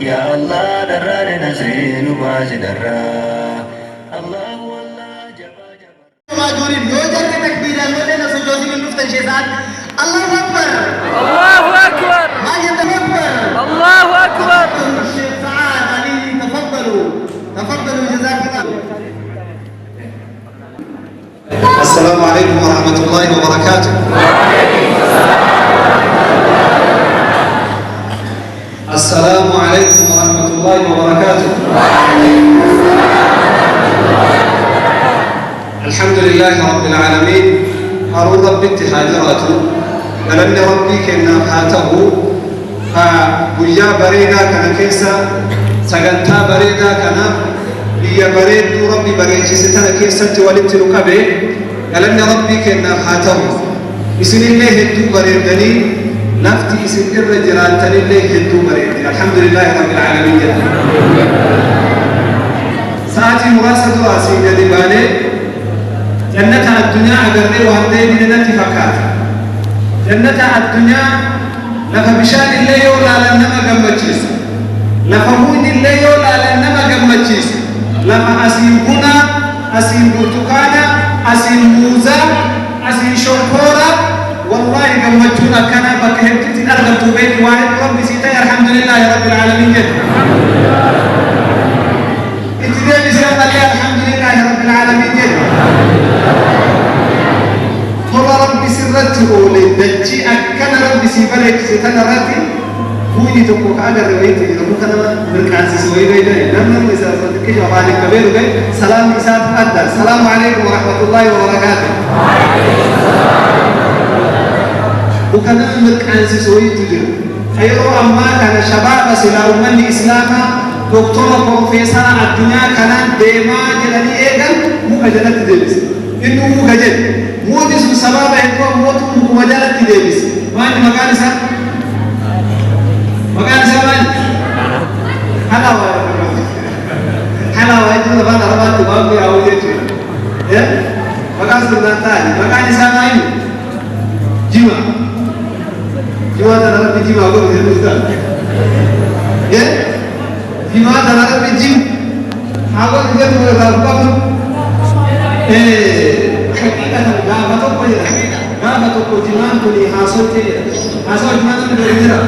يا الله درّان نسين وباز درّا الله والله جبا جبا ما جورين يوجد تكبير المدينة سجودي من نفتن شيطان الله أكبر الله أكبر ما يتكبر الله أكبر الشيخ سعاد علي تفضلوا جزاك الله. السلام عليكم ورحمة الله وبركاته. السلام عليكم ورحمة الله وبركاته. الحمد لله رب العالمين. هارون ربي اتحادراته ولن ربي كنا فاته فبيا بريدا كان كيسا سجنتا بريدا كان بيا بريد ربي بريد ستنا كيسا تولدت نكبه ولن ربي كنا فاته اسم الله هدو بريدني نفتي اسم الرجال تني الله هدو بريدني الحمد لله رب العالمين. ساعتي مراسة راسي جديبانه جنة الدنيا أجرني وهدي من الاتفاقات جنة الدنيا لفبشان الله يولا لنما جمتشيس لفمود الله يولا لنما جمتشيس لما أسين هنا أسين برتقانا أسين موزا أسين شوكورا والله جمتشونا كان بكهبت أرغب بيت واحد ربي سيتا الحمد لله رب العالمين جد اتدي بسيطة الحمد لله رب العالمين جد طول ربي سرته للدجي أكن ربي سيبلك ستنا راتي فوني تقول أجر رويتي ربك أنا مركز سوي بيدا لما نسأل صدقك وعليك كبير وجاي سلام إسات أدى السلام عليكم ورحمة الله وبركاته. وكان مركز سوي تجر خير أما كان شباب سلاو من الإسلام دكتور بروفيسور الدنيا كان ديما جلني إيجان مكجلة تدرس إنه مكجل مودس سبب هو موت مكجلة تدرس ما إن مكان سا مين حلاوة itu lepas lepas tu baru dia awal itu ya maka sudah tadi maka di sana ini jiwa dalam jiwa aku betul ya jiwa dalam jiwa aku betul betul حقيقة ما تقول ما تقول جمان كلي حاصل جمان بالجرا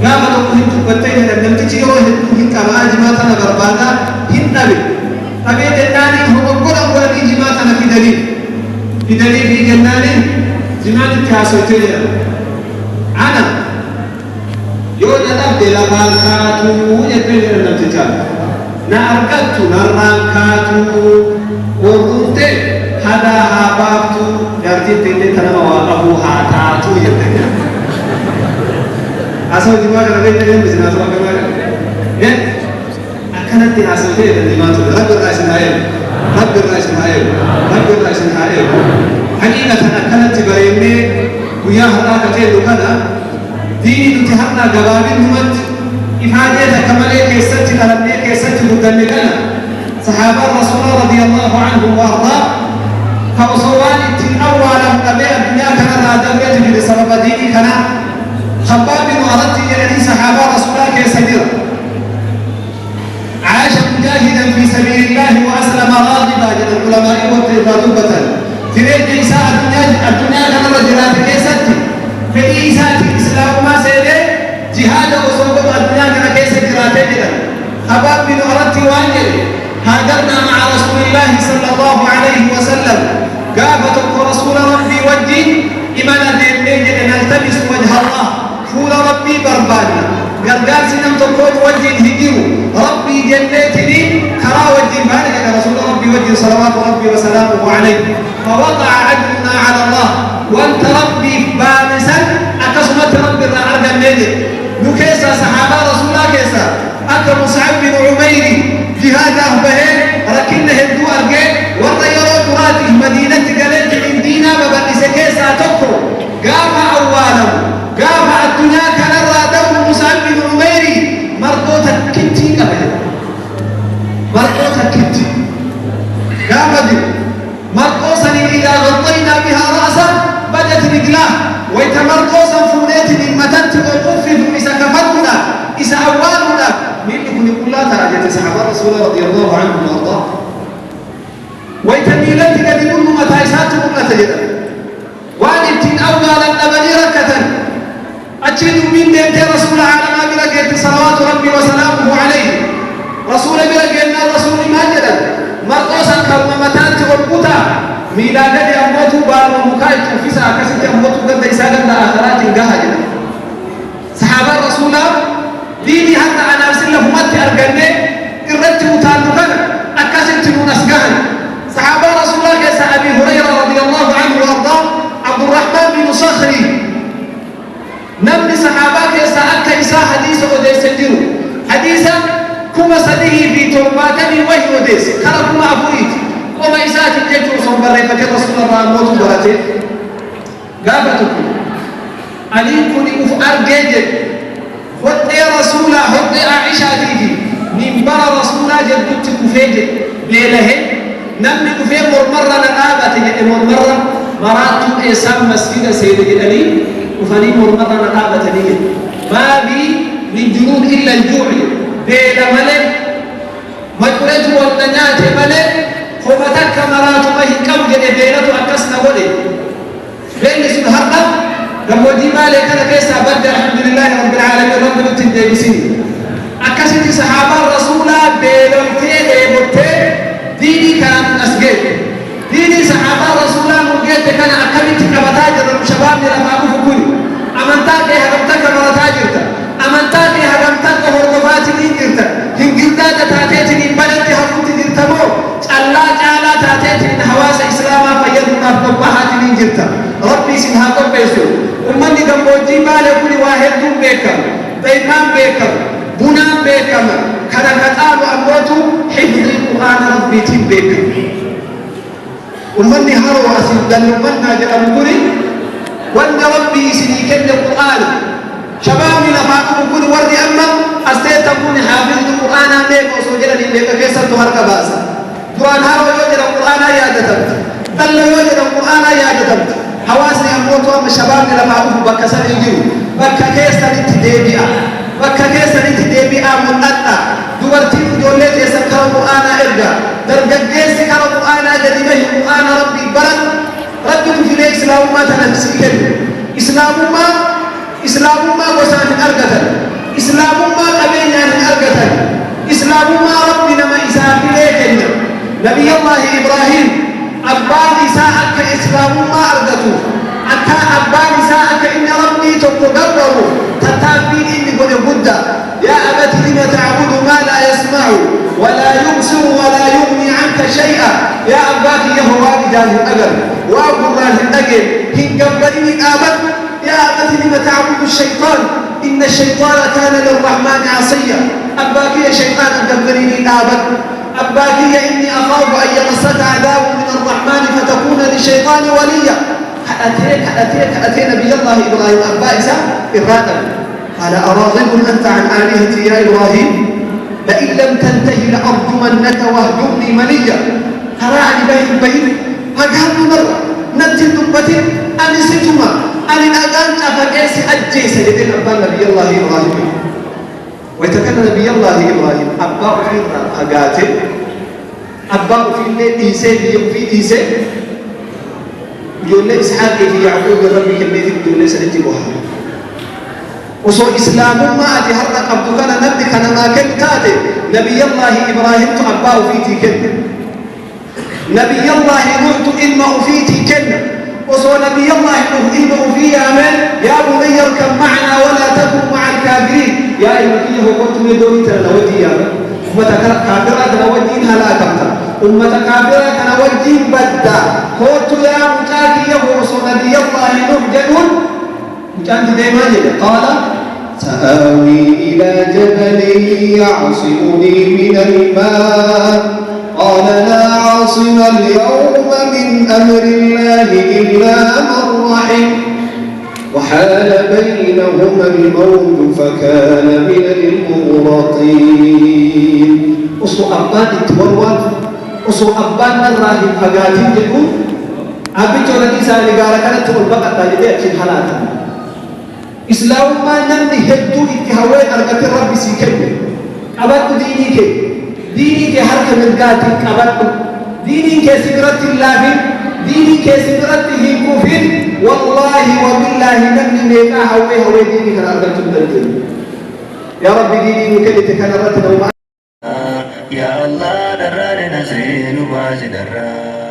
ما تقول هنتو بتاعي لما تيجي هو هنتو كمان جمان أنا بربادا هنتبه أبي جناني هو كل أول دي جمان أنا في دليل في جناني جمان حاصل تيجي أنا يوم نتابع لبالكاتو يتبه لما تجار نأركتو نرانكاتو ورنته هذا هاباتو يرتي تيجي تنام وأبو هاتاتو يتبه أسمع دماغ ربي تيجي بس ناسوا كمان يا أكنت تناسوا تيجي دماغ رب الرئيس نايم حقيقة أكنت تبريني ويا هذا كتير كذا دين تهمنا جوابين همت إفادة كمالية كيسات كلامية كيسات مدللنا صحابة رسول رضي الله عنهم وأرضاه فوصوان أول أبي الدنيا كان رادمية بسبب ديني كان خباب وأردت يعني صحابة رسول الله كيسدير عاش مجاهدا في سبيل الله وأسلم راغبا جد العلماء والطلبة تريد إساءة الدنيا كان رجلات كيسات في إساءة الإسلام ما سيده جهاد وصوب الدنيا كان كيسات جدا خباب بن أردت وانجل هاجرنا مع رسول الله صلى الله عليه وسلم قابت رسول ربي وجهي إمانا دين نلتمس وجه الله فول ربي بربادنا قال سنم تقول وجه الهجر ربي جنتني كرا وجه مالك رسول ربي وجه صلوات ربي وسلامه عليه فوضع عدلنا على الله وانت ربي بامسا أكسمت ربي الرعب النجد نكيسا صحابة رسول الله كيسا أكا مصعب بن عمير جهاد أهبهين ركنه الدو أرقين والريارو تراتي مدينة قلت عندنا ببنس كيسا تقو قام أولا قام الدنيا كان الرادو مصعب بن عمير مرقوطة كنتي قبل مرقوطة كنتي قام دي مرقوصا إذا غطينا بها رأسا بدت رجلاه ويتمرقوصا فونيت من متت وقف إذا كفتنا إذا أولا صحابة رسول الله رضي الله عنهم وأرضاه ويتميلت قد يقول متايسات مقتجدة وأن ابتن أوغال النبني ركة أجد من بيت رسول عالم بلقيت صلوات ربي وسلامه عليه رسول بلقينا الرسول ماجدا مرقوسا كرممتان تغلقتا ميلادة أموتو بالمكايت وفيسا أكسد أموتو قد إساقا لآخرات قهجنا صحابة رسول ديني حتى أنا أرسل له متى أرقني إردت متعلقا أكسد تنونسقهن صحابة رسول الله كيسا أبي هريرة رضي الله عنه وأرضاه عبد الرحمن بن صخري نمني صحابة كيسا أكا إسا حديث أوديس الدين حديثا كما سديه في توباتني وهي أوديس كما أفريد وما إسات الجيجو صنبري فكر رسول الله موت براتي قابتكم عليكم أفعال جيجل ودي رسولا ودي عائشة تيجي من برا رسولا جدت كفيجل بيلهن نمني كفي مرمرة نقابة مرمرة مراتو إيسام مسجد سيد الألي وفني مرمرة نقابة نيجي ما بي من جنود إلا الجوع بيل ملك مجرد والنجاة ملك خفتك مراتو ما هي كم جد بيلتو أكسنا ولي بين سبحانه لما دي مالك أنا كيسا بدأ الحمد لله رب العالمين رب نتندي بسني أكسد صحابة رسولا بيلوتين متين ديني كان أسجد ديني صحابة رسول الله مجد كان أكملت كبتاجر شباب لما أبو فكوني أمنتاك هجمتك مرتاجرتا أمنتاك هجمتك هرقفات نيجرتا هنجرتا تاتيتني بلد هفوت جرتمو الله تعالى تاتيتني حواس إسلاما فيدنا فقبحات نيجرتا ربي سنها قبيسو أمني قموجي بالكل واحد دون بيكم بيمان بيكم بنام بيكم كان كتاب أموتو حفظ القرآن ربي تبيكم ومن هروا أسيب دل من ناجر أمكري وأن ربي سنيكن القرآن شبابي لما أقول وردي أما أستيتكون حافظ القرآن أميك وسجلني بيك كيسا تهرك باسا قرآن هروا يوجد القرآن يا جتبت دل يوجد القرآن يا جتبت حواسي أموت وأم شبابي لما أقول بك سنجيو بك كيسا نتدبئة بك كيسا نتدبئة من أدنى dubartiin ijoollee keessan kara qur'aanaa erga dargaggeessi kara qur'aanaa gadi bahi qur'aana rabbii baran rabbitu filee islaamummaa tana sii kennu islaamummaa gosaan hin argatan islaamummaa qabeenyaan hin argatan islaamummaa rabbi nama isaa filee kenna nabiyallaahi ibraahiim abbaan isaa akka islaamummaa argatuuf akka abbaan isaa akka inni rabbii tokko gabbaru tattaaffiin inni godhe guddaa يا أبت لم تعبد ما لا يسمع ولا يبصر ولا يغني عنك شيئا يا أباك يهوى رجال الأجر وأبو الله الأجر هن قبلني آبت يا أبت لم تعبد الشيطان إن الشيطان كان للرحمن عصيا أباك يا شيطان قبلني آبت أباك يا إني أخاف أن يمسك عذاب من الرحمن فتكون للشيطان وليا أتينا نبي الله إبراهيم أبائسا إرادة قال أراغب أنت عن آلهتي يا إبراهيم لئن لم تنتهي لأرجمنك واهجرني مليا هراعني بين مقام مرة نبتل دبتي أنستما أن الأذان أفكيس أجيس لدين أبا نبي الله إبراهيم ويتكلم نبي الله إبراهيم أبا في أقاتل أبا في الليل في إيسي يقول لي إسحاق في يعقوب ربي كلمة يقول لي سنتبوها وصو إسلام ما أتي هرنا قبضك نبدك ما كنت تاتي نبي الله إبراهيم تأباه فيتي كن نبي الله نوح إلمه فيتي كن وصو نبي الله نوح إلمه في آمن يا بني اركب معنا ولا تكن مع الكافرين يا إبراهيم وقلت من دوني تنودي يا أمة كافرة تنودين هلا كمتا أمة كافرة تنودين بدا قلت يا مجاكي وصو نبي الله نوح جنون كانت دائما قال سآوي إلى جبل يعصمني من الماء قال لا عاصم اليوم من أمر الله إلا من رحم وحال بينهما الموج فكان من المغرقين أصو أبان التورول أصو أبان الراهب فقاتين جدون أبيتو لنساء لقارة كانت تقول بقى تاجدين في الحالات إسلام ما نمني هدو إتهاوين أرقات الرب سيكي أباد ديني كي ديني كي حركة مرقاتي قبط ديني كي سدرت اللافين ديني كي سدرت هيكوفين والله وبالله نبني ميقا هوي ديني كان أردت الدلتين يا رب ديني وكلتك أنا رتنا يا الله درار نسرين وباز درار